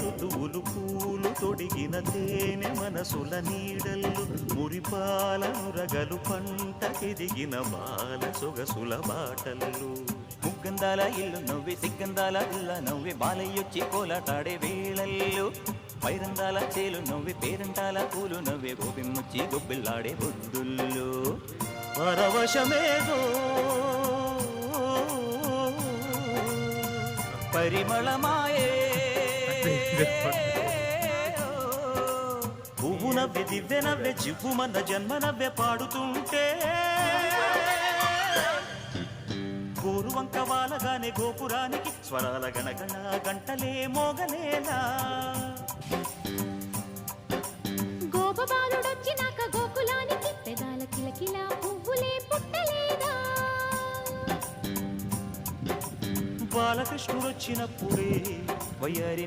ఋతువులు పూలు తొడిగిన తేనె మనసుల నీడల్లు మురిపాల నురగలు పంటకెదిగిన బాల సొగసుల బాటల్లు ముగ్గందాల ఇల్లు నవ్వే సిగ్గందాల ఇల్ల నవ్వే బాలయ్యొచ్చి కోలాటాడే వేళల్లు పైరందాల చేలు నవ్వే పేరంటాల పూలు నవ్వే గోపిమ్ముచ్చి గొబ్బిల్లాడే బొద్దుల్లో పరవశమేదో పరిమళమాయే పువ్వు నవ్వే దివ్య నవ్వే జివ్వుమన్న జన్మ నవ్వే పాడుతుంటే గోరువంక వాలగానే గోపురానికి స్వరాల గణగణ గంటలే మోగలేలా గోపబాలుడొచ్చినాక గోకులానికి పెదాల కిలకిలా పువ్వులే పుట్టలేదా బాలకృష్ణుడొచ్చినప్పుడే వయ్యారి